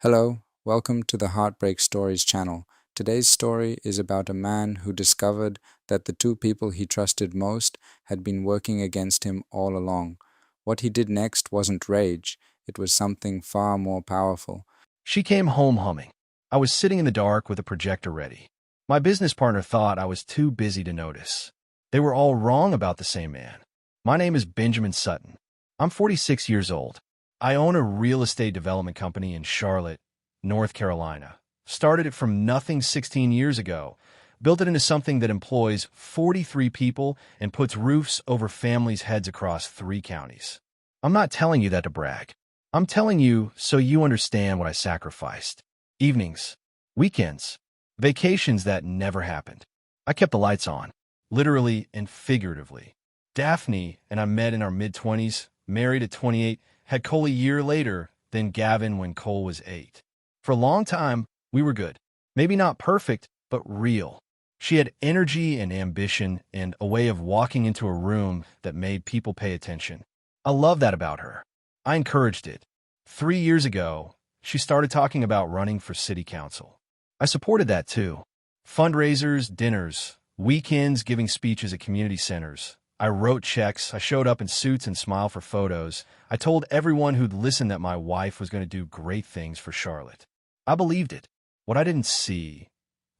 Hello, welcome to the Heartbreak Stories channel. Today's story is about a man who discovered that the two people he trusted most had been working against him all along. What he did next wasn't rage, it was something far more powerful. She came home humming. I was sitting in the dark with a projector ready. My business partner thought I was too busy to notice. They were all wrong about the same man. My name is Benjamin Sutton. I'm 46 years old. I own a real estate development company in Charlotte, North Carolina. Started it from nothing 16 years ago. Built it into something that employs 43 people and puts roofs over families' heads across 3 counties. I'm not telling you that to brag. I'm telling you so you understand what I sacrificed. Evenings, weekends, vacations that never happened. I kept the lights on, literally and figuratively. Daphne and I met in our mid-20s, married at 28, had Cole a year later, then Gavin when Cole was 8. For a long time, we were good. Maybe not perfect, but real. She had energy and ambition and a way of walking into a room that made people pay attention. I love that about her. I encouraged it. 3 years ago, she started talking about running for city council. I supported that too. Fundraisers, dinners, weekends giving speeches at community centers. I wrote checks, I showed up in suits and smiled for photos. I told everyone who'd listen that my wife was going to do great things for Charlotte. I believed it. What I didn't see,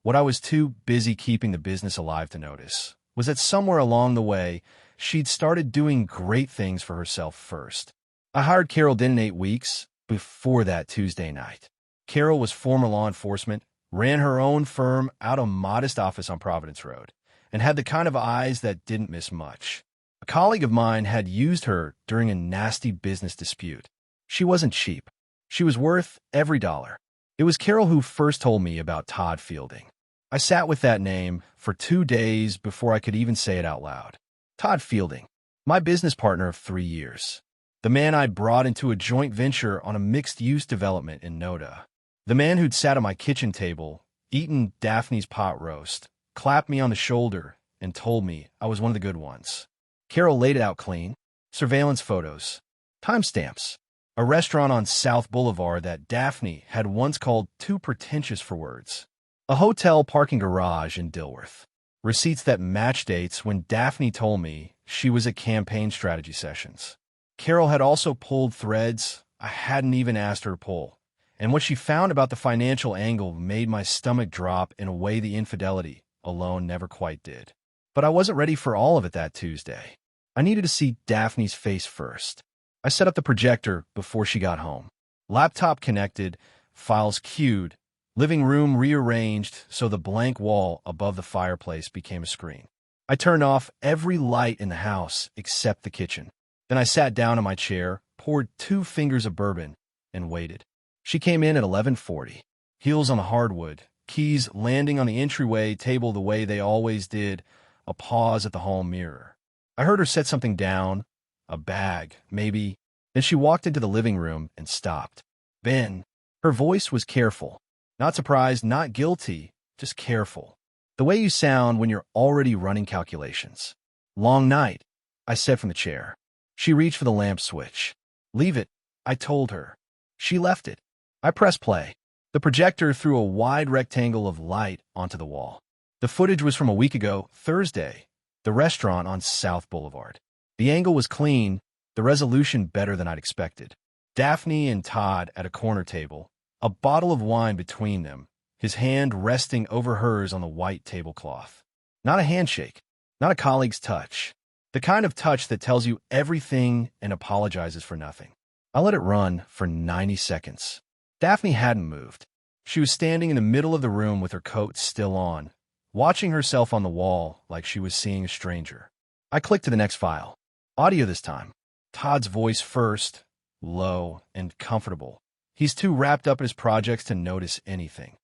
what I was too busy keeping the business alive to notice, was that somewhere along the way, she'd started doing great things for herself first. I hired Carol in 8 weeks before that Tuesday night. Carol was former law enforcement, ran her own firm out of a modest office on Providence Road, and had the kind of eyes that didn't miss much. A colleague of mine had used her during a nasty business dispute. She wasn't cheap. She was worth every dollar. It was Carol who first told me about Todd Fielding. I sat with that name for 2 days before I could even say it out loud. Todd Fielding, my business partner of 3 years. The man I'd brought into a joint venture on a mixed-use development in Noda. The man who'd sat at my kitchen table, eaten Daphne's pot roast, clapped me on the shoulder, and told me I was one of the good ones. Carol laid it out clean. Surveillance photos. Timestamps. A restaurant on South Boulevard that Daphne had once called too pretentious for words. A hotel parking garage in Dilworth. Receipts that matched dates when Daphne told me she was at campaign strategy sessions. Carol had also pulled threads I hadn't even asked her to pull. And what she found about the financial angle made my stomach drop in a way the infidelity alone never quite did. But I wasn't ready for all of it that Tuesday. I needed to see Daphne's face first. I set up the projector before she got home. Laptop connected, files queued, living room rearranged so the blank wall above the fireplace became a screen. I turned off every light in the house except the kitchen. Then I sat down in my chair, poured 2 fingers of bourbon, and waited. She came in at 11:40, heels on the hardwood, keys landing on the entryway table the way they always did, a pause at the hall mirror. I heard her set something down, a bag, maybe. Then she walked into the living room and stopped. Ben. Her voice was careful. Not surprised, not guilty, just careful. The way you sound when you're already running calculations. Long night, I said from the chair. She reached for the lamp switch. Leave it, I told her. She left it. I pressed play. The projector threw a wide rectangle of light onto the wall. The footage was from a week ago, Thursday, the restaurant on South Boulevard. The angle was clean, the resolution better than I'd expected. Daphne and Todd at a corner table, a bottle of wine between them, his hand resting over hers on the white tablecloth. Not a handshake, not a colleague's touch. The kind of touch that tells you everything and apologizes for nothing. I let it run for 90 seconds. Daphne hadn't moved. She was standing in the middle of the room with her coat still on, watching herself on the wall like she was seeing a stranger. I clicked to the next file. Audio this time. Todd's voice first, low and comfortable. He's too wrapped up in his projects to notice anything.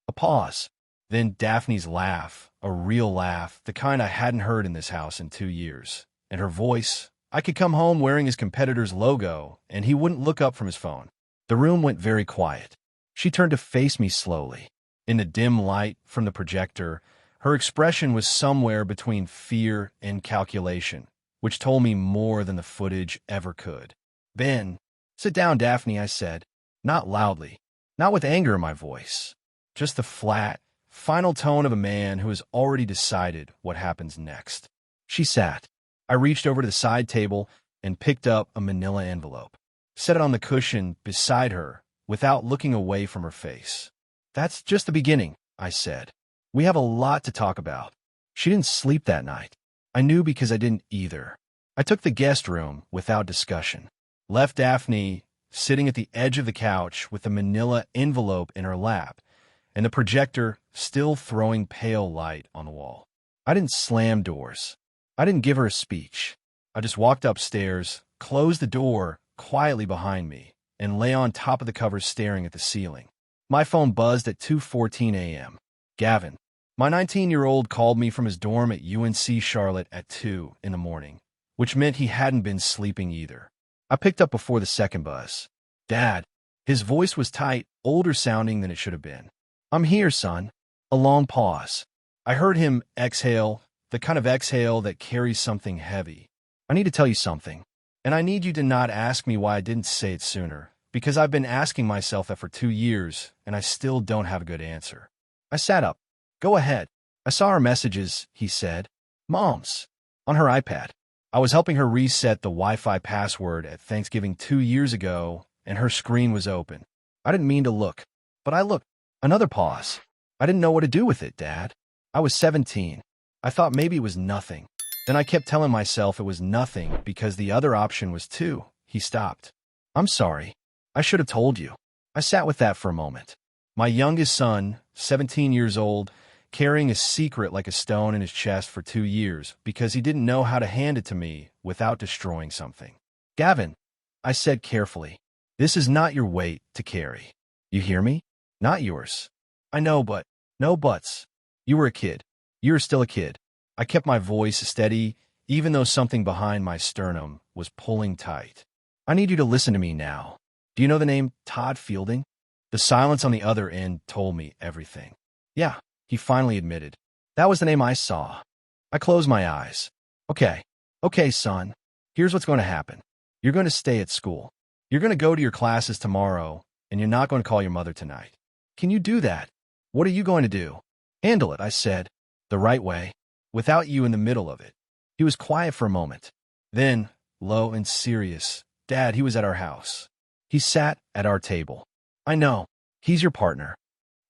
A pause. Then Daphne's laugh, a real laugh, the kind I hadn't heard in this house in 2 years. And her voice, I could come home wearing his competitor's logo, and he wouldn't look up from his phone. The room went very quiet. She turned to face me slowly. In the dim light from the projector, her expression was somewhere between fear and calculation, which told me more than the footage ever could. Ben, sit down, Daphne, I said, not loudly. not with anger in my voice, just the flat, final tone of a man who has already decided what happens next. She sat. I reached over to the side table and picked up a manila envelope, set it on the cushion beside her without looking away from her face. That's just the beginning, I said. We have a lot to talk about. She didn't sleep that night. I knew because I didn't either. I took the guest room without discussion, left Daphne sitting at the edge of the couch with the manila envelope in her lap and the projector still throwing pale light on the wall. I didn't slam doors. I didn't give her a speech. I just walked upstairs, closed the door quietly behind me, and lay on top of the covers staring at the ceiling. My phone buzzed at 2:14 a.m. Gavin, my 19-year-old, called me from his dorm at UNC Charlotte at 2 in the morning, which meant he hadn't been sleeping either. I picked up before the second buzz. Dad. His voice was tight, older sounding than it should have been. I'm here, son. A long pause. I heard him exhale, the kind of exhale that carries something heavy. I need to tell you something, and I need you to not ask me why I didn't say it sooner, because I've been asking myself that for 2 years, and I still don't have a good answer. I sat up. Go ahead. I saw her messages, he said. Mom's. On her iPad. I was helping her reset the Wi-Fi password at Thanksgiving 2 years ago, and her screen was open. I didn't mean to look, but I looked. Another pause. I didn't know what to do with it, Dad. I was 17. I thought maybe it was nothing. Then I kept telling myself it was nothing because the other option was 2. He stopped. I'm sorry. I should have told you. I sat with that for a moment. My youngest son, 17 years old, carrying a secret like a stone in his chest for 2 years because he didn't know how to hand it to me without destroying something. Gavin, I said carefully, this is not your weight to carry. You hear me? Not yours. I know, but no buts. You were a kid. You're still a kid. I kept my voice steady, even though something behind my sternum was pulling tight. I need you to listen to me now. Do you know the name Todd Fielding? The silence on the other end told me everything. Yeah, he finally admitted. That was the name I saw. I closed my eyes. Okay, son. Here's what's going to happen. You're going to stay at school. You're going to go to your classes tomorrow, and you're not going to call your mother tonight. Can you do that? What are you going to do? Handle it, I said. The right way. Without you in the middle of it. He was quiet for a moment. Then, low and serious, Dad, he was at our house. He sat at our table. I know. He's your partner.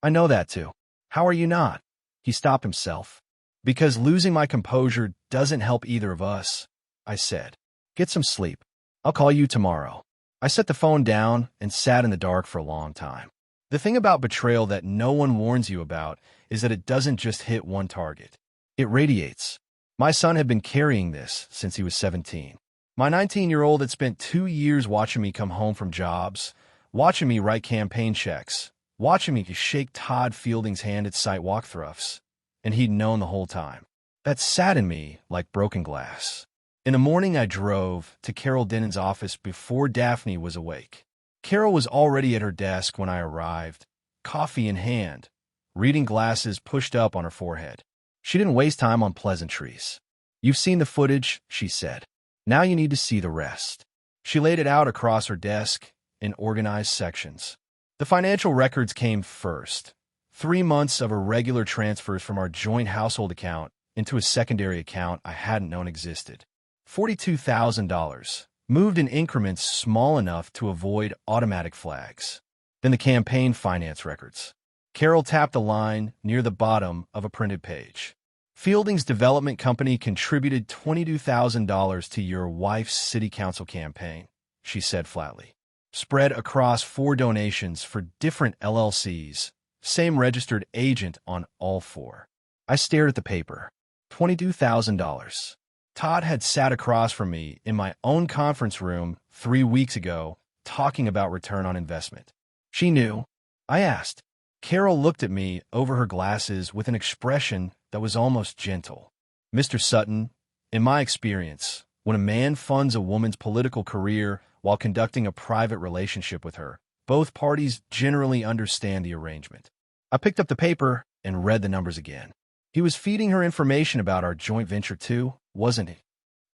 I know that too. How are you not? He stopped himself. Because losing my composure doesn't help either of us, I said. Get some sleep. I'll call you tomorrow. I set the phone down and sat in the dark for a long time. The thing about betrayal that no one warns you about is that it doesn't just hit one target. It radiates. My son had been carrying this since he was 17. My 19-year-old had spent 2 years watching me come home from jobs, watching me write campaign checks, watching me shake Todd Fielding's hand at site walkthroughs, and he'd known the whole time. That sat in me like broken glass. In the morning, I drove to Carol Dennon's office before Daphne was awake. Carol was already at her desk when I arrived, coffee in hand, reading glasses pushed up on her forehead. She didn't waste time on pleasantries. You've seen the footage, she said. Now you need to see the rest. She laid it out across her desk in organized sections. The financial records came first. 3 months of irregular transfers from our joint household account into a secondary account I hadn't known existed. $42,000, moved in increments small enough to avoid automatic flags. Then the campaign finance records. Carol tapped a line near the bottom of a printed page. Fielding's development company contributed $22,000 to your wife's city council campaign, she said flatly. Spread across 4 donations for different LLCs, same registered agent on all 4. I stared at the paper. $22,000. Todd had sat across from me in my own conference room 3 weeks ago, talking about return on investment. She knew. I asked. Carol looked at me over her glasses with an expression that was almost gentle. Mr. Sutton, in my experience, when a man funds a woman's political career while conducting a private relationship with her, both parties generally understand the arrangement. I picked up the paper and read the numbers again. He was feeding her information about our joint venture too, wasn't he?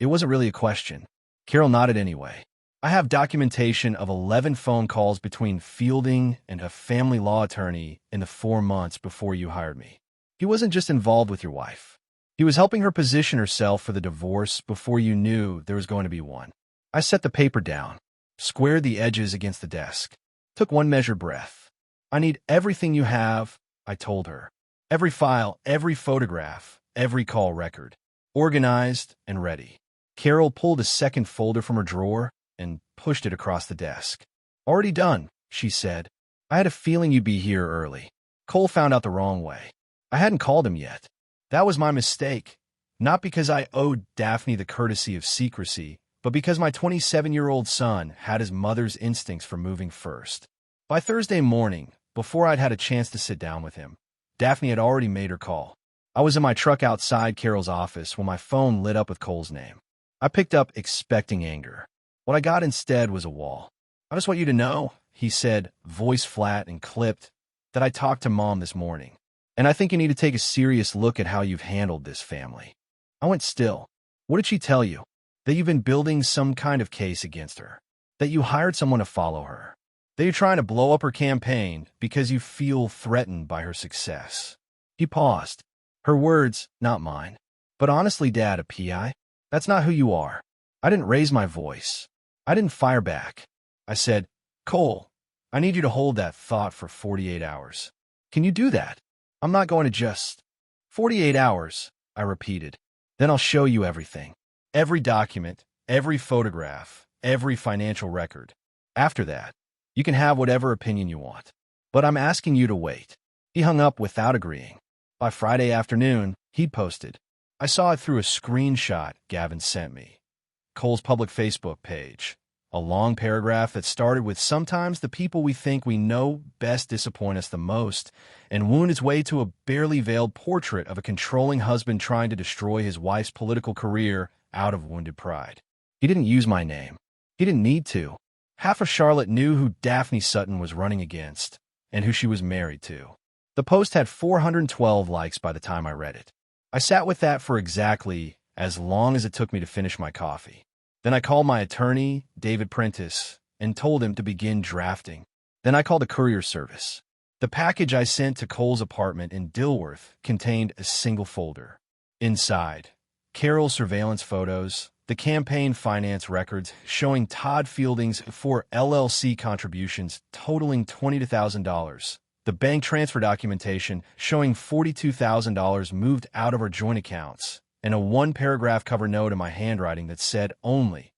It wasn't really a question. Carol nodded anyway. I have documentation of 11 phone calls between Fielding and a family law attorney in the 4 months before you hired me. He wasn't just involved with your wife. He was helping her position herself for the divorce before you knew there was going to be one. I set the paper down, squared the edges against the desk, took one measured breath. I need everything you have, I told her. Every file, every photograph, every call record. Organized and ready. Carol pulled a second folder from her drawer and pushed it across the desk. Already done, she said. I had a feeling you'd be here early. Cole found out the wrong way. I hadn't called him yet. That was my mistake. Not because I owed Daphne the courtesy of secrecy, but because my 27-year-old son had his mother's instincts for moving first. By Thursday morning, before I'd had a chance to sit down with him, Daphne had already made her call. I was in my truck outside Carol's office when my phone lit up with Cole's name. I picked up expecting anger. What I got instead was a wall. I just want you to know, he said, voice flat and clipped, that I talked to Mom this morning. And I think you need to take a serious look at how you've handled this family. I went still. What did she tell you? That you've been building some kind of case against her? That you hired someone to follow her? That you're trying to blow up her campaign because you feel threatened by her success? He paused. Her words, not mine. But honestly, Dad, a PI? That's not who you are. I didn't raise my voice. I didn't fire back. I said, Cole, I need you to hold that thought for 48 hours. Can you do that? I'm not going to just... 48 hours, I repeated. Then I'll show you everything. Every document, every photograph, every financial record. After that, you can have whatever opinion you want. But I'm asking you to wait. He hung up without agreeing. By Friday afternoon, he'd posted. I saw it through a screenshot Gavin sent me. Cole's public Facebook page. A long paragraph that started with sometimes the people we think we know best disappoint us the most, and wound its way to a barely veiled portrait of a controlling husband trying to destroy his wife's political career out of wounded pride. He didn't use my name. He didn't need to. Half of Charlotte knew who Daphne Sutton was running against, and who she was married to. The post had 412 likes by the time I read it. I sat with that for exactly as long as it took me to finish my coffee. Then I called my attorney, David Prentice, and told him to begin drafting. Then I called the courier service. The package I sent to Cole's apartment in Dilworth contained a single folder. Inside, Carol's surveillance photos, the campaign finance records showing Todd Fielding's 4 LLC contributions totaling $20,000, the bank transfer documentation showing $42,000 moved out of our joint accounts, and a one-paragraph cover note in my handwriting that said only,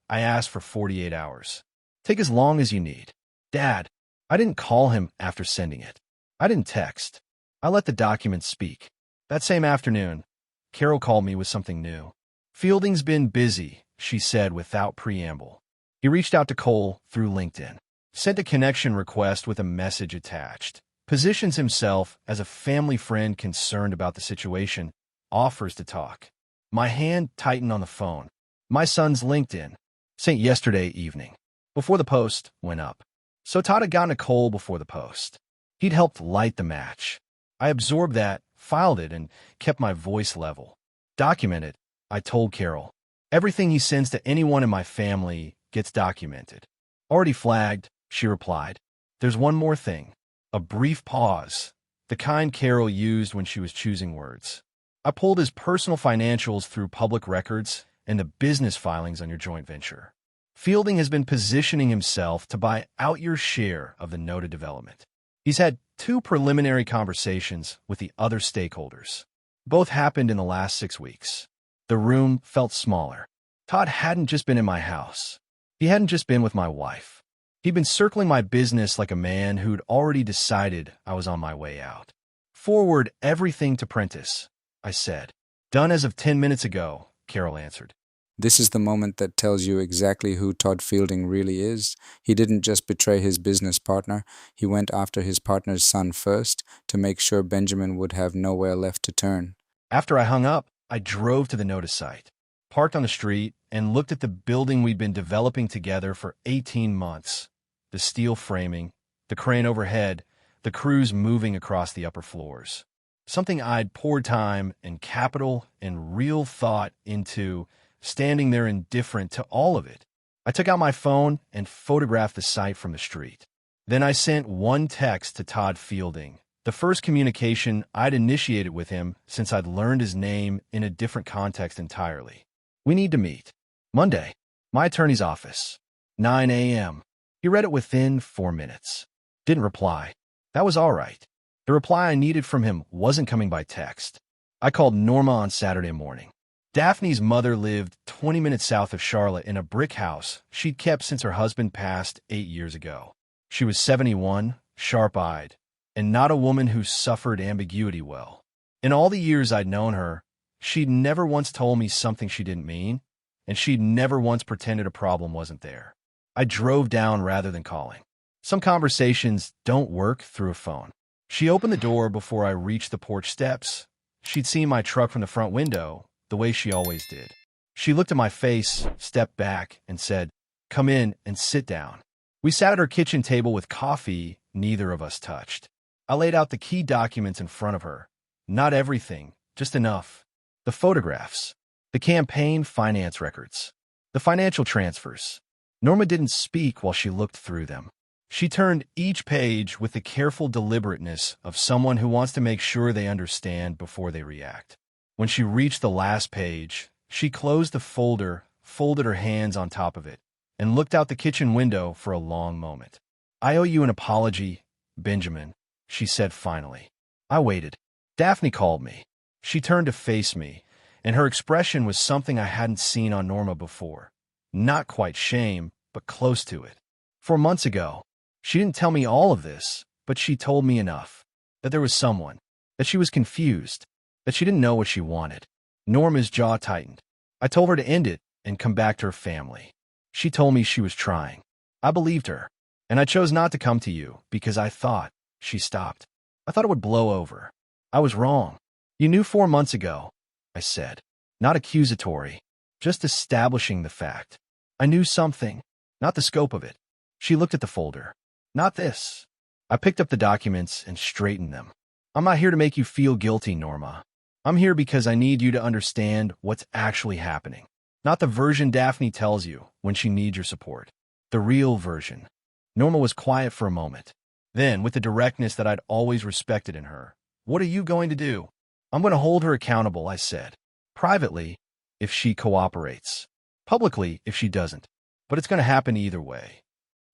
I asked for 48 hours. Take as long as you need. Dad, I didn't call him after sending it. I didn't text. I let the documents speak. That same afternoon, Carol called me with something new. Fielding's been busy, she said without preamble. He reached out to Cole through LinkedIn, sent a connection request with a message attached, positions himself as a family friend concerned about the situation, offers to talk. My hand tightened on the phone. My son's LinkedIn, sent yesterday evening, before the post went up. So Todd had gotten a Cole before the post. He'd helped light the match. I absorbed that, filed it, and kept my voice level. Documented, I told Carol. Everything he sends to anyone in my family gets documented. Already flagged, she replied. There's one more thing. A brief pause, the kind Carol used when she was choosing words. I pulled his personal financials through public records and the business filings on your joint venture. Fielding has been positioning himself to buy out your share of the noted development. He's had 2 preliminary conversations with the other stakeholders. Both happened in the last 6 weeks. The room felt smaller. Todd hadn't just been in my house. He hadn't just been with my wife. He'd been circling my business like a man who'd already decided I was on my way out. Forward everything to Prentice, I said. Done as of 10 minutes ago, Carol answered. This is the moment that tells you exactly who Todd Fielding really is. He didn't just betray his business partner. He went after his partner's son first to make sure Benjamin would have nowhere left to turn. After I hung up, I drove to the notice site, parked on the street, and looked at the building we'd been developing together for 18 months. The steel framing, the crane overhead, the crews moving across the upper floors. Something I'd poured time and capital and real thought into, standing there indifferent to all of it. I took out my phone and photographed the site from the street. Then I sent one text to Todd Fielding, the first communication I'd initiated with him since I'd learned his name in a different context entirely. We need to meet. Monday. My attorney's office. 9 a.m. He read it within 4 minutes. Didn't reply. That was all right. The reply I needed from him wasn't coming by text. I called Norma on Saturday morning. Daphne's mother lived 20 minutes south of Charlotte in a brick house she'd kept since her husband passed 8 years ago. She was 71, sharp-eyed, and not a woman who suffered ambiguity well. In all the years I'd known her, she'd never once told me something she didn't mean, and she'd never once pretended a problem wasn't there. I drove down rather than calling. Some conversations don't work through a phone. She opened the door before I reached the porch steps. She'd seen my truck from the front window, the way she always did. She looked at my face, stepped back, and said, "Come in and sit down." We sat at her kitchen table with coffee neither of us touched. I laid out the key documents in front of her. Not everything, just enough. The photographs, the campaign finance records, the financial transfers. Norma didn't speak while she looked through them. She turned each page with the careful deliberateness of someone who wants to make sure they understand before they react. When she reached the last page, she closed the folder, folded her hands on top of it, and looked out the kitchen window for a long moment. "I owe you an apology, Benjamin," she said finally. I waited. Daphne called me. She turned to face me, and her expression was something I hadn't seen on Norma before. Not quite shame, but close to it. 4 months ago, she didn't tell me all of this, but she told me enough. That there was someone. That she was confused. That she didn't know what she wanted. Norma's jaw tightened. I told her to end it and come back to her family. She told me she was trying. I believed her. And I chose not to come to you because I thought, she stopped. I thought it would blow over. I was wrong. You knew 4 months ago, I said. Not accusatory, just establishing the fact. I knew something, not the scope of it. She looked at the folder. Not this. I picked up the documents and straightened them. I'm not here to make you feel guilty, Norma. I'm here because I need you to understand what's actually happening. Not the version Daphne tells you when she needs your support. The real version. Norma was quiet for a moment. Then, with the directness that I'd always respected in her, "What are you going to do?" "I'm going to hold her accountable," I said. "Privately, if she cooperates. Publicly, if she doesn't. But it's going to happen either way."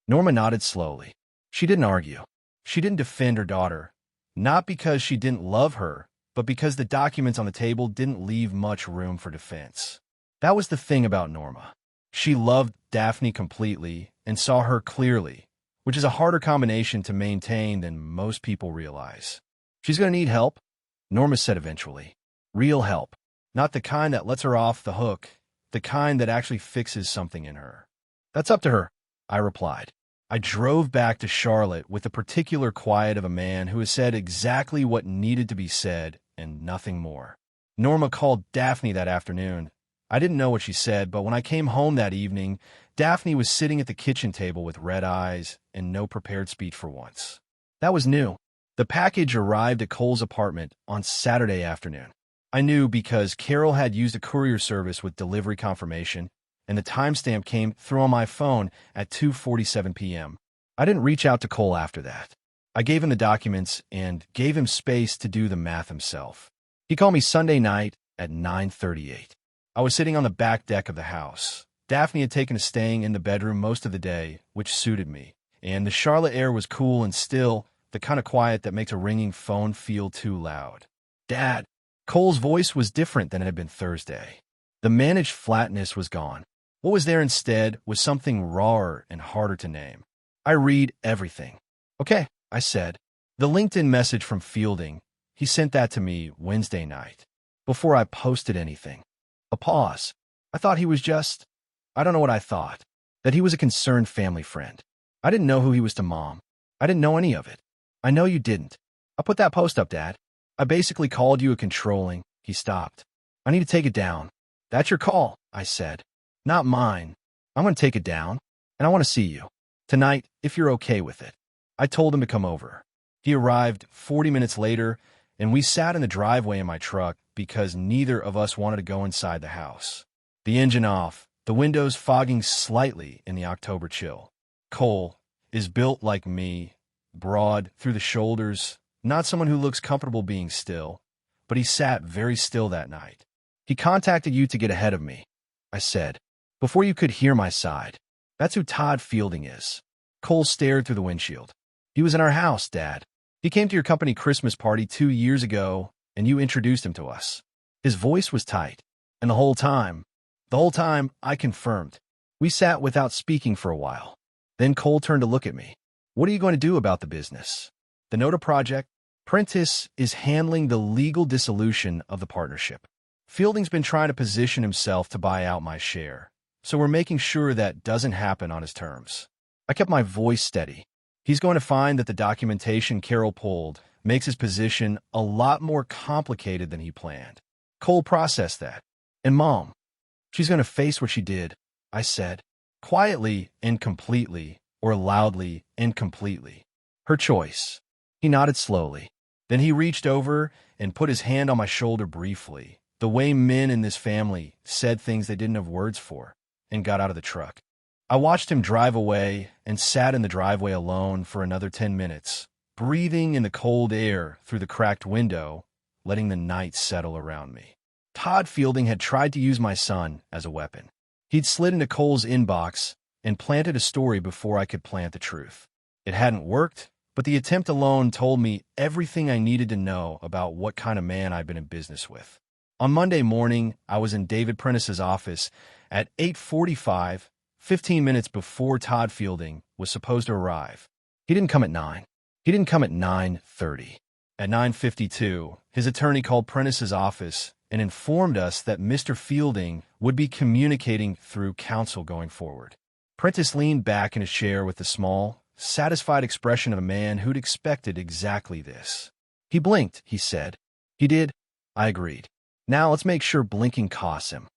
Norma nodded slowly. She didn't argue. She didn't defend her daughter. Not because she didn't love her, but because the documents on the table didn't leave much room for defense. That was the thing about Norma. She loved Daphne completely and saw her clearly, which is a harder combination to maintain than most people realize. "She's going to need help," Norma said eventually. "Real help. Not the kind that lets her off the hook, the kind that actually fixes something in her." "That's up to her," I replied. I drove back to Charlotte with the particular quiet of a man who has said exactly what needed to be said and nothing more. Norma called Daphne that afternoon. I didn't know what she said, but when I came home that evening, Daphne was sitting at the kitchen table with red eyes and no prepared speech for once. That was new. The package arrived at Cole's apartment on Saturday afternoon. I knew because Carol had used a courier service with delivery confirmation, and the timestamp came through on my phone at 2:47 p.m. I didn't reach out to Cole after that. I gave him the documents and gave him space to do the math himself. He called me Sunday night at 9:38. I was sitting on the back deck of the house. Daphne had taken to staying in the bedroom most of the day, which suited me, and the Charlotte air was cool and still, the kind of quiet that makes a ringing phone feel too loud. "Dad." Cole's voice was different than it had been Thursday. The managed flatness was gone. What was there instead was something rawer and harder to name. I read everything. "Okay," I said. The LinkedIn message from Fielding, he sent that to me Wednesday night, before I posted anything. A pause. I thought he was just, I don't know what I thought, that he was a concerned family friend. I didn't know who he was to Mom. I didn't know any of it. "I know you didn't. I put that post up, Dad. I basically called you a controlling." He stopped. "I need to take it down." "That's your call," I said. "Not mine. I'm going to take it down, and I want to see you. Tonight, if you're okay with it." I told him to come over. He arrived 40 minutes later, and we sat in the driveway in my truck because neither of us wanted to go inside the house. The engine off, the windows fogging slightly in the October chill. Cole is built like me, broad through the shoulders, not someone who looks comfortable being still, but he sat very still that night. He contacted you to get ahead of me, I said, before you could hear my side. That's who Todd Fielding is. Cole stared through the windshield. He was in our house, Dad. He came to your company Christmas party 2 years ago, and you introduced him to us. His voice was tight, and the whole time, I confirmed. We sat without speaking for a while. Then Cole turned to look at me. What are you going to do about the business? The Nota project? Prentice is handling the legal dissolution of the partnership. Fielding's been trying to position himself to buy out my share, so we're making sure that doesn't happen on his terms. I kept my voice steady. He's going to find that the documentation Carol pulled makes his position a lot more complicated than he planned. Cole processed that. And Mom, she's going to face what she did, I said, quietly and completely, or loudly and completely. Her choice. He nodded slowly. Then he reached over and put his hand on my shoulder briefly, the way men in this family said things they didn't have words for, and got out of the truck. I watched him drive away and sat in the driveway alone for another 10 minutes, breathing in the cold air through the cracked window, letting the night settle around me. Todd Fielding had tried to use my son as a weapon. He'd slid into Cole's inbox and planted a story before I could plant the truth. It hadn't worked, but the attempt alone told me everything I needed to know about what kind of man I'd been in business with. On Monday morning, I was in David Prentice's office at 8:45, 15 minutes before Todd Fielding was supposed to arrive. He didn't come at 9. He didn't come at 9:30. At 9:52, his attorney called Prentice's office and informed us that Mr. Fielding would be communicating through counsel going forward. Prentice leaned back in his chair with the small, satisfied expression of a man who'd expected exactly this. He blinked, he said. He did. I agreed. Now let's make sure blinking costs him.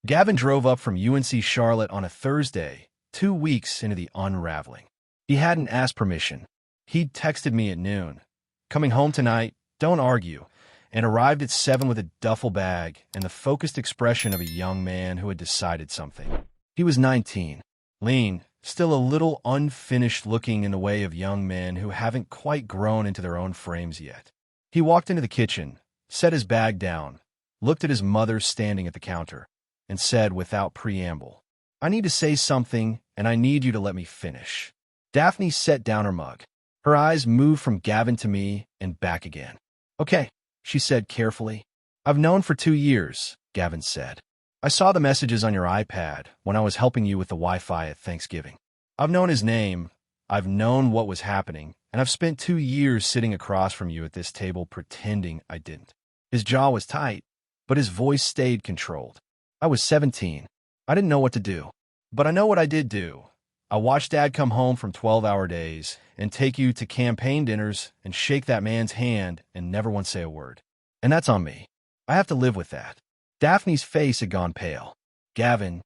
Gavin drove up from UNC Charlotte on a Thursday, 2 weeks into the unraveling. He hadn't asked permission. He'd texted me at noon. Coming home tonight, don't argue, and arrived at 7 with a duffel bag and the focused expression of a young man who had decided something. He was 19, lean, still a little unfinished looking in the way of young men who haven't quite grown into their own frames yet. He walked into the kitchen, set his bag down, looked at his mother standing at the counter, and said without preamble, I need to say something, and I need you to let me finish. Daphne set down her mug. Her eyes moved from Gavin to me and back again. Okay, she said carefully. I've known for 2 years, Gavin said. I saw the messages on your iPad when I was helping you with the Wi-Fi at Thanksgiving. I've known his name, I've known what was happening, and I've spent 2 years sitting across from you at this table pretending I didn't. His jaw was tight, but his voice stayed controlled. I was 17. I didn't know what to do. But I know what I did do. I watched Dad come home from 12-hour days and take you to campaign dinners and shake that man's hand and never once say a word. And that's on me. I have to live with that. Daphne's face had gone pale. Gavin,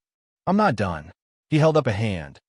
I'm not done. He held up a hand,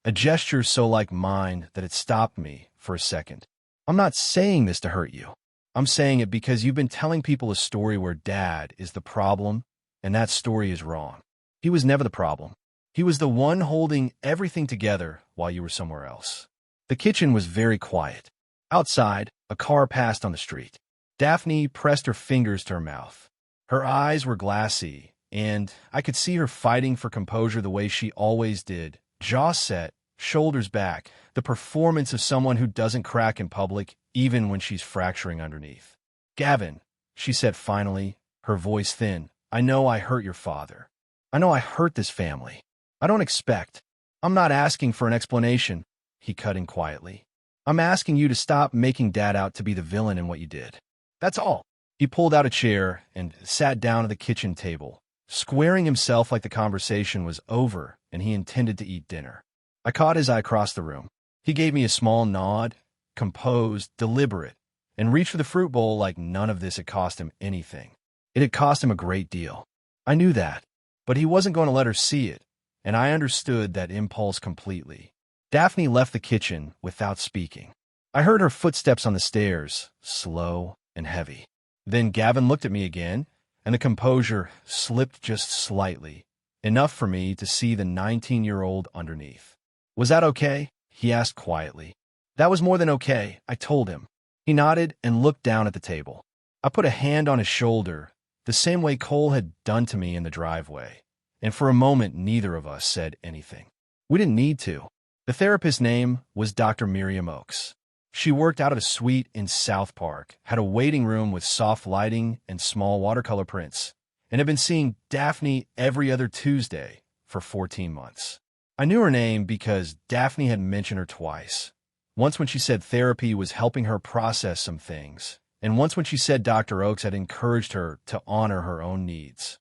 a gesture so like mine that it stopped me for a second. I'm not saying this to hurt you. I'm saying it because you've been telling people a story where Dad is the problem, and that story is wrong. He was never the problem. He was the one holding everything together while you were somewhere else. The kitchen was very quiet. Outside, a car passed on the street. Daphne pressed her fingers to her mouth. Her eyes were glassy, and I could see her fighting for composure the way she always did, jaw set, shoulders back, the performance of someone who doesn't crack in public even when she's fracturing underneath. Gavin, she said finally, her voice thin, I know I hurt your father. I know I hurt this family. I don't expect. I'm not asking for an explanation, he cut in quietly. I'm asking you to stop making Dad out to be the villain in what you did. That's all. He pulled out a chair and sat down at the kitchen table, squaring himself like the conversation was over and he intended to eat dinner. I caught his eye across the room. He gave me a small nod, composed, deliberate, and reached for the fruit bowl like none of this had cost him anything. It had cost him a great deal. I knew that, but he wasn't going to let her see it, and I understood that impulse completely. Daphne left the kitchen without speaking. I heard her footsteps on the stairs, slow and heavy. Then Gavin looked at me again, and the composure slipped just slightly, enough for me to see the 19-year-old underneath. Was that okay? He asked quietly. That was more than okay, I told him. He nodded and looked down at the table. I put a hand on his shoulder, the same way Cole had done to me in the driveway, and for a moment neither of us said anything. We didn't need to. The therapist's name was Dr. Miriam Oakes. She worked out of a suite in South Park, had a waiting room with soft lighting and small watercolor prints, and had been seeing Daphne every other Tuesday for 14 months. I knew her name because Daphne had mentioned her twice. Once when she said therapy was helping her process some things, and once when she said Dr. Oakes had encouraged her to honor her own needs.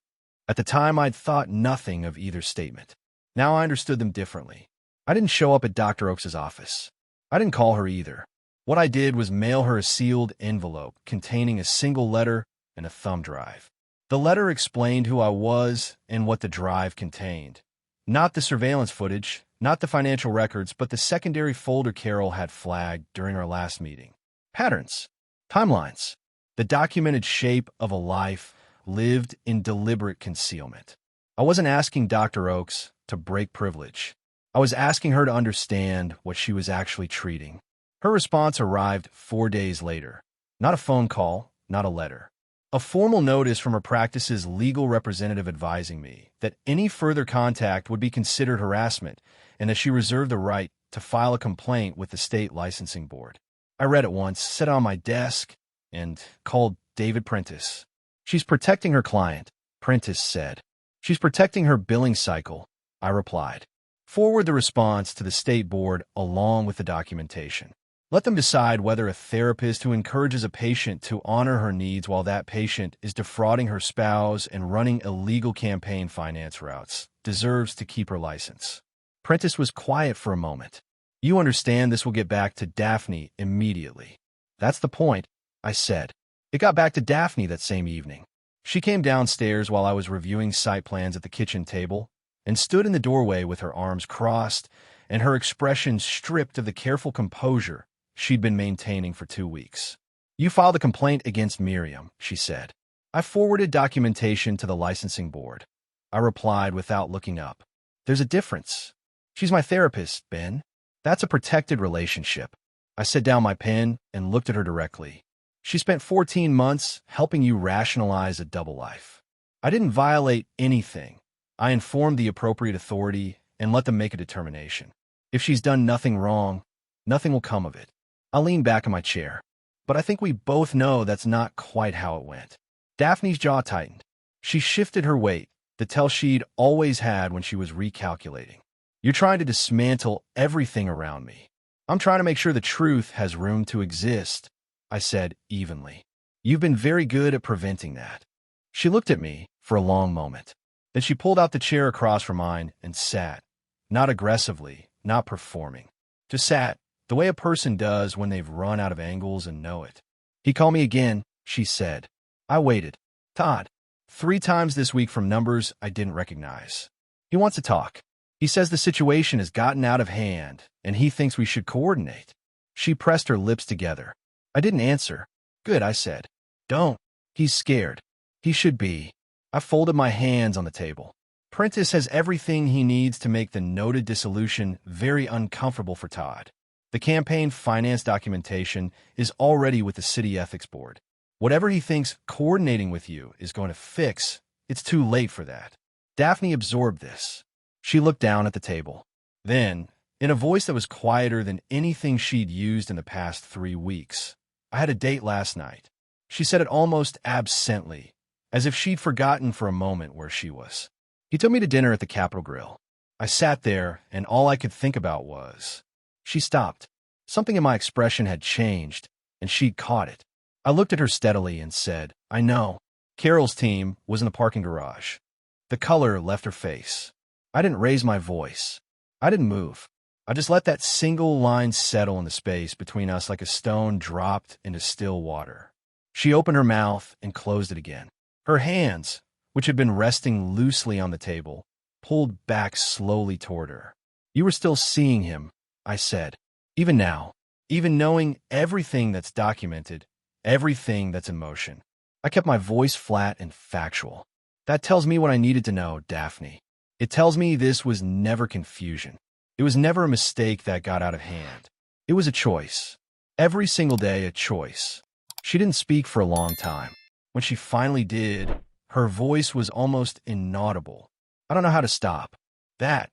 At the time, I'd thought nothing of either statement. Now I understood them differently. I didn't show up at Dr. Oakes' office. I didn't call her either. What I did was mail her a sealed envelope containing a single letter and a thumb drive. The letter explained who I was and what the drive contained. Not the surveillance footage, not the financial records, but the secondary folder Carol had flagged during our last meeting. Patterns. Timelines. The documented shape of a life lived in deliberate concealment. I wasn't asking Dr. Oakes to break privilege. I was asking her to understand what she was actually treating. Her response arrived 4 days later. Not a phone call, not a letter. A formal notice from her practice's legal representative advising me that any further contact would be considered harassment and that she reserved the right to file a complaint with the state licensing board. I read it once, set it on my desk, and called David Prentice. She's protecting her client, Prentice said. She's protecting her billing cycle, I replied. Forward the response to the state board along with the documentation. Let them decide whether a therapist who encourages a patient to honor her needs while that patient is defrauding her spouse and running illegal campaign finance routes deserves to keep her license. Prentice was quiet for a moment. You understand this will get back to Daphne immediately. That's the point, I said. It got back to Daphne that same evening. She came downstairs while I was reviewing site plans at the kitchen table and stood in the doorway with her arms crossed and her expression stripped of the careful composure she'd been maintaining for 2 weeks. You filed a complaint against Miriam, she said. I forwarded documentation to the licensing board. I replied without looking up. There's a difference. She's my therapist, Ben. That's a protected relationship. I set down my pen and looked at her directly. She spent 14 months helping you rationalize a double life. I didn't violate anything. I informed the appropriate authority and let them make a determination. If she's done nothing wrong, nothing will come of it. I leaned back in my chair. But I think we both know that's not quite how it went. Daphne's jaw tightened. She shifted her weight, the tell she'd always had when she was recalculating. You're trying to dismantle everything around me. I'm trying to make sure the truth has room to exist, I said evenly. You've been very good at preventing that. She looked at me for a long moment. Then she pulled out the chair across from mine and sat, not aggressively, not performing. Just sat, the way a person does when they've run out of angles and know it. He called me again, she said. I waited. Todd. 3 times this week from numbers I didn't recognize. He wants to talk. He says the situation has gotten out of hand, and he thinks we should coordinate. She pressed her lips together. I didn't answer. Good, I said. Don't. He's scared. He should be. I folded my hands on the table. Prentice has everything he needs to make the noted dissolution very uncomfortable for Todd. The campaign finance documentation is already with the city ethics board. Whatever he thinks coordinating with you is going to fix, it's too late for that. Daphne absorbed this. She looked down at the table. Then, in a voice that was quieter than anything she'd used in the past 3 weeks, I had a date last night. She said it almost absently, as if she'd forgotten for a moment where she was. He took me to dinner at the Capitol Grill. I sat there, and all I could think about was... She stopped. Something in my expression had changed, and she'd caught it. I looked at her steadily and said, I know. Carol's team was in the parking garage. The color left her face. I didn't raise my voice. I didn't move. I just let that single line settle in the space between us like a stone dropped into still water. She opened her mouth and closed it again. Her hands, which had been resting loosely on the table, pulled back slowly toward her. You were still seeing him, I said. Even now, even knowing everything that's documented, everything that's in motion. I kept my voice flat and factual. That tells me what I needed to know, Daphne. It tells me this was never confusion. It was never a mistake that got out of hand. It was a choice. Every single day, a choice. She didn't speak for a long time. When she finally did, her voice was almost inaudible. I don't know how to stop. That,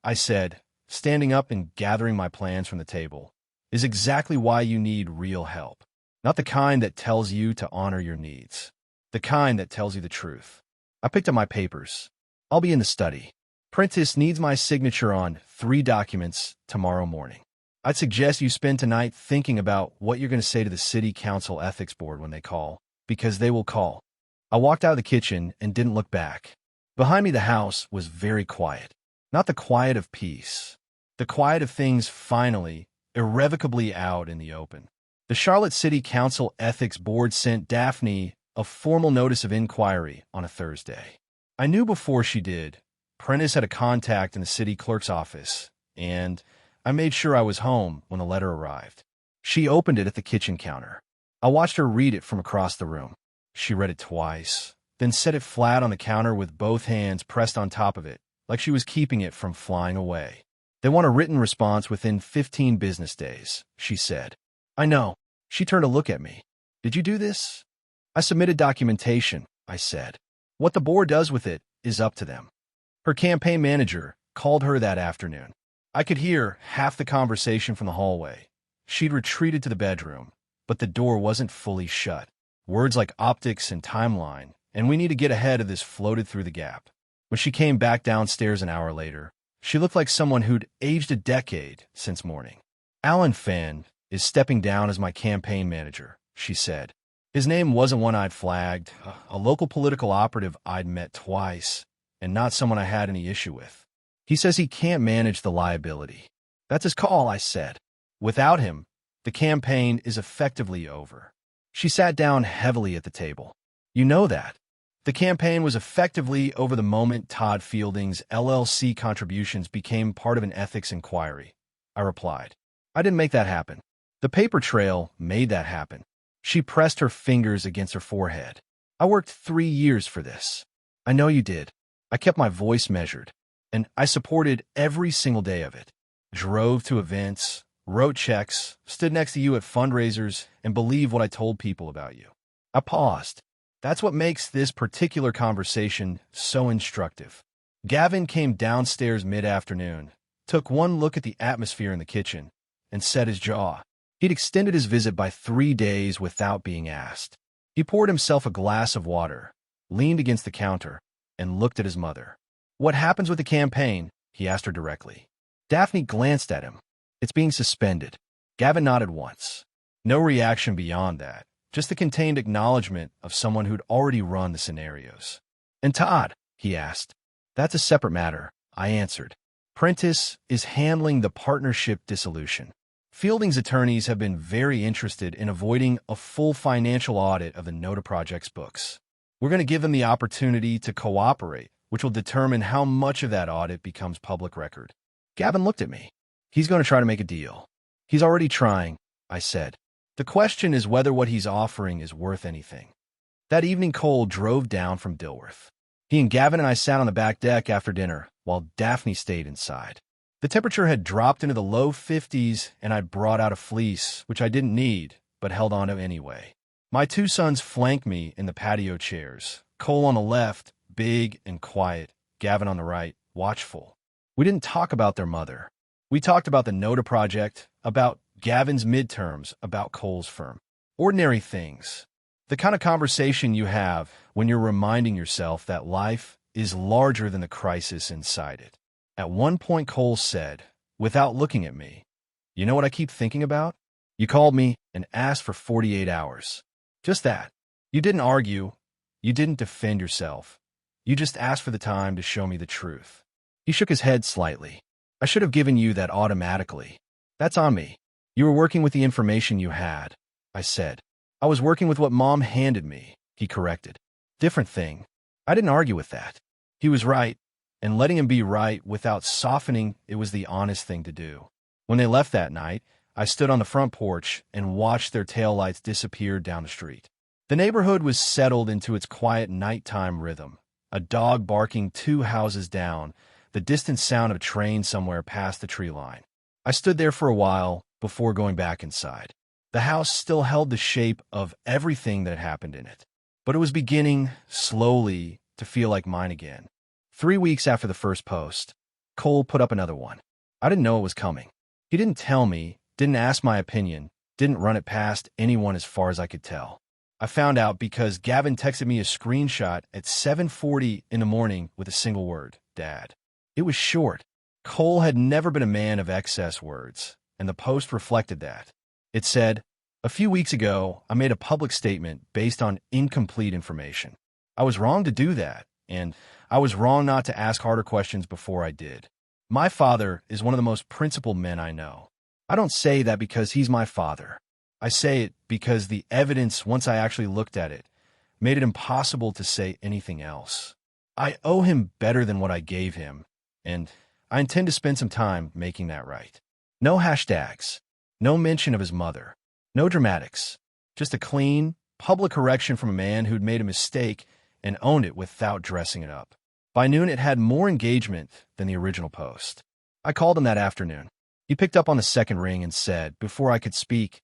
I said, standing up and gathering my plans from the table, is exactly why you need real help. Not the kind that tells you to honor your needs. The kind that tells you the truth. I picked up my papers. I'll be in the study. Prentice needs my signature on 3 documents tomorrow morning. I'd suggest you spend tonight thinking about what you're going to say to the City Council Ethics Board when they call, because they will call. I walked out of the kitchen and didn't look back. Behind me, the house was very quiet. Not the quiet of peace. The quiet of things finally, irrevocably out in the open. The Charlotte City Council Ethics Board sent Daphne a formal notice of inquiry on a Thursday. I knew before she did. Prentice had a contact in the city clerk's office, and I made sure I was home when the letter arrived. She opened it at the kitchen counter. I watched her read it from across the room. She read it twice, then set it flat on the counter with both hands pressed on top of it, like she was keeping it from flying away. They want a written response within 15 business days, she said. I know. She turned to look at me. Did you do this? I submitted documentation, I said. What the board does with it is up to them. Her campaign manager called her that afternoon. I could hear half the conversation from the hallway. She'd retreated to the bedroom, but the door wasn't fully shut. Words like optics and timeline, and we need to get ahead of this floated through the gap. When she came back downstairs an hour later, she looked like someone who'd aged a decade since morning. Alan Fenn is stepping down as my campaign manager, she said. His name wasn't one I'd flagged, a local political operative I'd met twice, and not someone I had any issue with. He says he can't manage the liability. That's his call, I said. Without him, the campaign is effectively over. She sat down heavily at the table. You know that. The campaign was effectively over the moment Todd Fielding's LLC contributions became part of an ethics inquiry, I replied. I didn't make that happen. The paper trail made that happen. She pressed her fingers against her forehead. I worked 3 years for this. I know you did. I kept my voice measured, and I supported every single day of it. Drove to events, wrote checks, stood next to you at fundraisers, and believed what I told people about you. I paused. That's what makes this particular conversation so instructive. Gavin came downstairs mid-afternoon, took one look at the atmosphere in the kitchen, and set his jaw. He'd extended his visit by 3 days without being asked. He poured himself a glass of water, leaned against the counter, and looked at his mother. What happens with the campaign? He asked her directly. Daphne glanced at him. It's being suspended. Gavin nodded once. No reaction beyond that, just the contained acknowledgement of someone who'd already run the scenarios. And Todd? He asked. That's a separate matter, I answered. Prentice is handling the partnership dissolution. Fielding's attorneys have been very interested in avoiding a full financial audit of the Noda Project's books. We're going to give them the opportunity to cooperate, which will determine how much of that audit becomes public record. Gavin looked at me. He's going to try to make a deal. He's already trying, I said. The question is whether what he's offering is worth anything. That evening, Cole drove down from Dilworth. He and Gavin and I sat on the back deck after dinner, while Daphne stayed inside. The temperature had dropped into the low 50s, and I'd brought out a fleece, which I didn't need, but held on to anyway. My 2 sons flanked me in the patio chairs. Cole on the left, big and quiet. Gavin on the right, watchful. We didn't talk about their mother. We talked about the Noda Project, about Gavin's midterms, about Cole's firm. Ordinary things. The kind of conversation you have when you're reminding yourself that life is larger than the crisis inside it. At one point, Cole said, without looking at me, "You know what I keep thinking about? You called me and asked for 48 hours. Just that. You didn't argue. You didn't defend yourself. You just asked for the time to show me the truth." He shook his head slightly. "I should have given you that automatically. That's on me. You were working with the information you had," I said. "I was working with what Mom handed me," he corrected. "Different thing. I didn't argue with that. He was right, and letting him be right without softening, it was the honest thing to do. When they left that night, I stood on the front porch and watched their taillights disappear down the street. The neighborhood was settled into its quiet nighttime rhythm, a dog barking 2 houses down, the distant sound of a train somewhere past the tree line. I stood there for a while before going back inside. The house still held the shape of everything that had happened in it, but it was beginning, slowly, to feel like mine again. 3 weeks after the first post, Cole put up another one. I didn't know it was coming. He didn't tell me, didn't ask my opinion, didn't run it past anyone as far as I could tell. I found out because Gavin texted me a screenshot at 7:40 in the morning with a single word, Dad. It was short. Cole had never been a man of excess words, and the post reflected that. It said, "A few weeks ago, I made a public statement based on incomplete information. I was wrong to do that, and I was wrong not to ask harder questions before I did. My father is one of the most principled men I know. I don't say that because he's my father. I say it because the evidence, once I actually looked at it, made it impossible to say anything else. I owe him better than what I gave him, and I intend to spend some time making that right." No hashtags, no mention of his mother, no dramatics, just a clean, public correction from a man who'd made a mistake and owned it without dressing it up. By noon, it had more engagement than the original post. I called him that afternoon. He picked up on the second ring and said, before I could speak,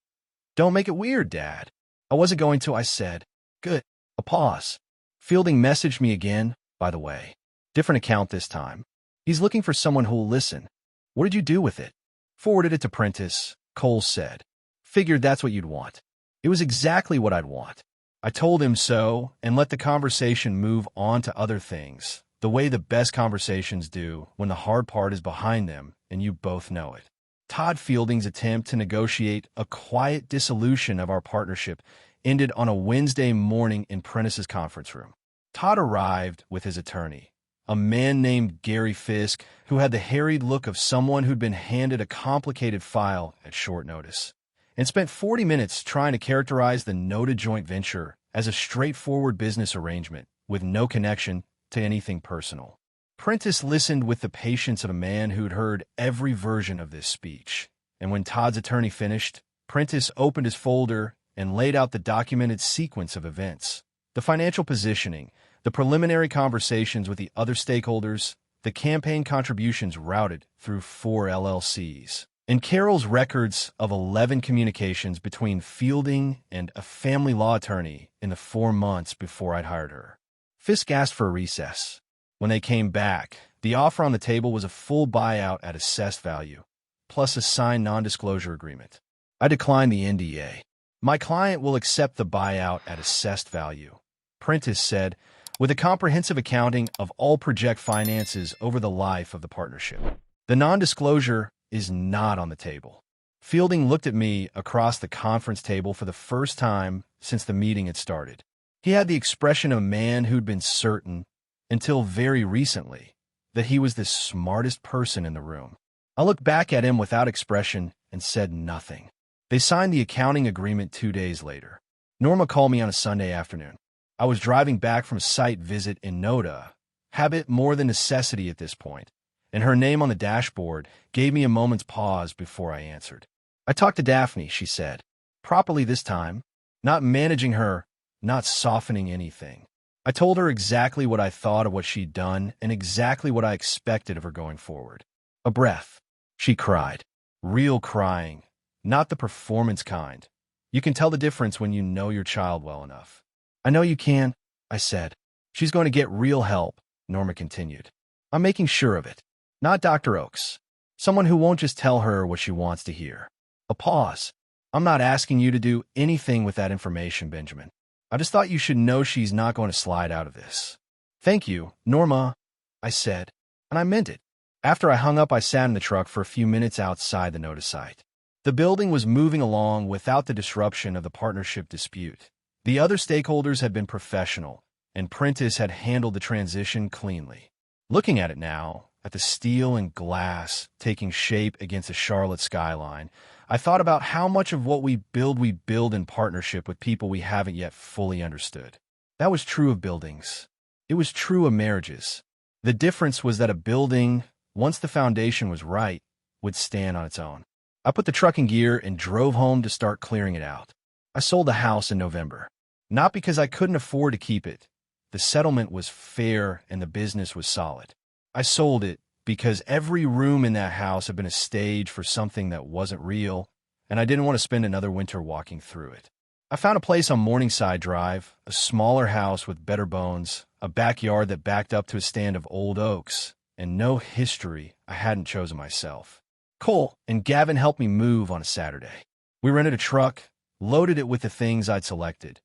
"Don't make it weird, Dad." I wasn't going to, I said. Good. A pause. Fielding messaged me again, by the way. Different account this time. He's looking for someone who'll listen. "What did you do with it?" "Forwarded it to Prentice," Cole said. "Figured that's what you'd want." It was exactly what I'd want. I told him so and let the conversation move on to other things, the way the best conversations do when the hard part is behind them and you both know it. Todd Fielding's attempt to negotiate a quiet dissolution of our partnership ended on a Wednesday morning in Prentice's conference room. Todd arrived with his attorney, a man named Gary Fisk, who had the harried look of someone who'd been handed a complicated file at short notice, and spent 40 minutes trying to characterize the noted joint venture as a straightforward business arrangement with no connection to anything personal. Prentice listened with the patience of a man who'd heard every version of this speech, and when Todd's attorney finished, Prentice opened his folder and laid out the documented sequence of events: the financial positioning, the preliminary conversations with the other stakeholders, the campaign contributions routed through 4 LLCs, and Carol's records of 11 communications between Fielding and a family law attorney in the 4 months before I'd hired her. Fisk asked for a recess. When they came back, the offer on the table was a full buyout at assessed value, plus a signed non-disclosure agreement. I declined the NDA. "My client will accept the buyout at assessed value," Prentice said, "with a comprehensive accounting of all project finances over the life of the partnership. The non-disclosure is not on the table." Fielding looked at me across the conference table for the first time since the meeting had started. He had the expression of a man who'd been certain, until very recently, that he was the smartest person in the room. I looked back at him without expression and said nothing. They signed the accounting agreement 2 days later. Norma called me on a Sunday afternoon. I was driving back from a site visit in Noda, habit more than necessity at this point, and her name on the dashboard gave me a moment's pause before I answered. "I talked to Daphne," she said. "Properly this time. Not managing her, not softening anything. I told her exactly what I thought of what she'd done and exactly what I expected of her going forward." A breath. She cried. Real crying, not the performance kind. You can tell the difference when you know your child well enough. "I know you can," I said. "She's going to get real help," Norma continued. "I'm making sure of it. Not Dr. Oakes. Someone who won't just tell her what she wants to hear." A pause. "I'm not asking you to do anything with that information, Benjamin. I just thought you should know she's not going to slide out of this." "Thank you, Norma," I said, and I meant it. After I hung up, I sat in the truck for a few minutes outside the Noda site. The building was moving along without the disruption of the partnership dispute. The other stakeholders had been professional, and Prentice had handled the transition cleanly. Looking at it now, at the steel and glass taking shape against the Charlotte skyline, I thought about how much of what we build in partnership with people we haven't yet fully understood. That was true of buildings. It was true of marriages. The difference was that a building, once the foundation was right, would stand on its own. I put the truck in gear and drove home to start clearing it out. I sold the house in November. Not because I couldn't afford to keep it. The settlement was fair and the business was solid. I sold it because every room in that house had been a stage for something that wasn't real, and I didn't want to spend another winter walking through it. I found a place on Morningside Drive, a smaller house with better bones, a backyard that backed up to a stand of old oaks, and no history I hadn't chosen myself. Cole and Gavin helped me move on a Saturday. We rented a truck, loaded it with the things I'd selected.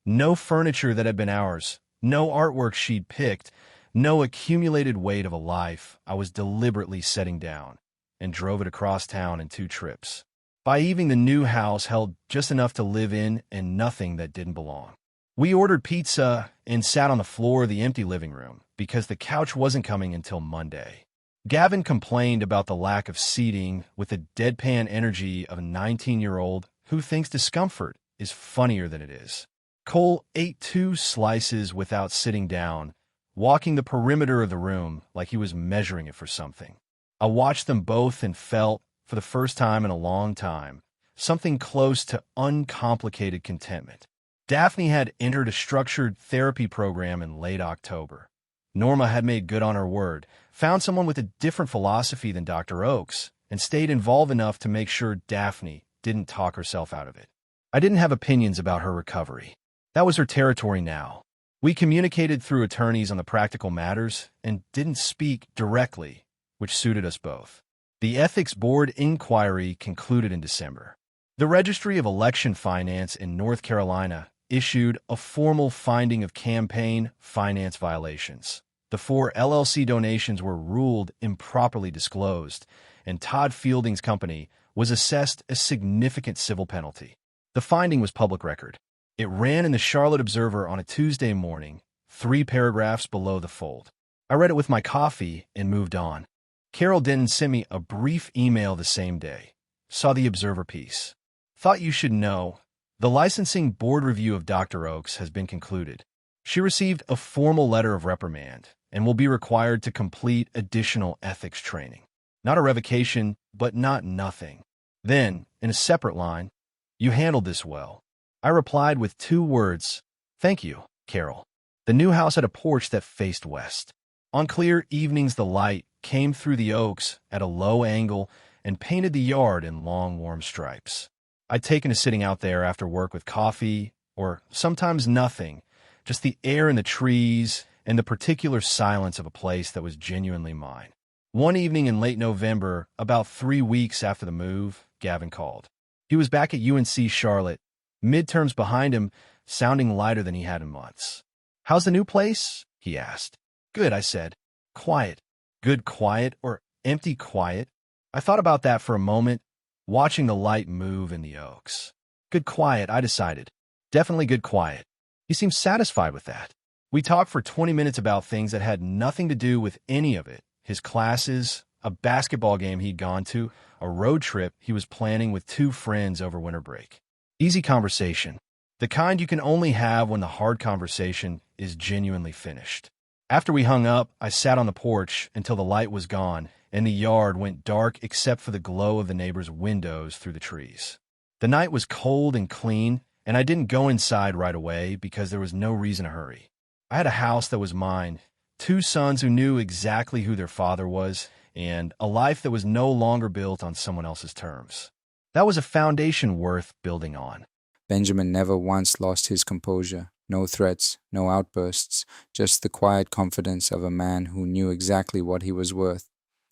No furniture that had been ours, no artwork she'd picked, no accumulated weight of a life I was deliberately setting down, and drove it across town in 2 trips. By evening, the new house held just enough to live in and nothing that didn't belong. We ordered pizza and sat on the floor of the empty living room because the couch wasn't coming until Monday. Gavin complained about the lack of seating with the deadpan energy of a 19-year-old who thinks discomfort is funnier than it is. Cole ate 2 slices without sitting down, walking the perimeter of the room like he was measuring it for something. I watched them both and felt, for the first time in a long time, something close to uncomplicated contentment. Daphne had entered a structured therapy program in late October. Norma had made good on her word, found someone with a different philosophy than Dr. Oakes, and stayed involved enough to make sure Daphne didn't talk herself out of it. I didn't have opinions about her recovery. That was her territory now. We communicated through attorneys on the practical matters and didn't speak directly, which suited us both. The Ethics Board inquiry concluded in December. The Registry of Election Finance in North Carolina issued a formal finding of campaign finance violations. The 4 LLC donations were ruled improperly disclosed, and Todd Fielding's company was assessed a significant civil penalty. The finding was public record. It ran in the Charlotte Observer on a Tuesday morning, 3 paragraphs below the fold. I read it with my coffee and moved on. Carol Denton sent me a brief email the same day. Saw the Observer piece. Thought you should know, the licensing board review of Dr. Oakes has been concluded. She received a formal letter of reprimand and will be required to complete additional ethics training. Not a revocation, but not nothing. Then, in a separate line, you handled this well. I replied with 2 words, thank you, Carol. The new house had a porch that faced west. On clear evenings, the light came through the oaks at a low angle and painted the yard in long, warm stripes. I'd taken to sitting out there after work with coffee, or sometimes nothing, just the air and the trees and the particular silence of a place that was genuinely mine. One evening in late November, about 3 weeks after the move, Gavin called. He was back at UNC Charlotte, midterms behind him, sounding lighter than he had in months. How's the new place? He asked. Good, I said. Quiet. Good quiet or empty quiet? I thought about that for a moment, watching the light move in the oaks. Good quiet, I decided. Definitely good quiet. He seemed satisfied with that. We talked for 20 minutes about things that had nothing to do with any of it. His classes, a basketball game he'd gone to, a road trip he was planning with 2 friends over winter break. Easy conversation. The kind you can only have when the hard conversation is genuinely finished. After we hung up, I sat on the porch until the light was gone and the yard went dark except for the glow of the neighbors' windows through the trees. The night was cold and clean, and I didn't go inside right away because there was no reason to hurry. I had a house that was mine, 2 sons who knew exactly who their father was, and a life that was no longer built on someone else's terms. That was a foundation worth building on. Benjamin never once lost his composure. No threats, no outbursts, just the quiet confidence of a man who knew exactly what he was worth.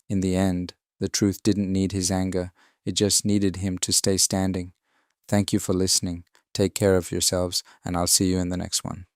In the end, the truth didn't need his anger, it just needed him to stay standing. Thank you for listening. Take care of yourselves, and I'll see you in the next one.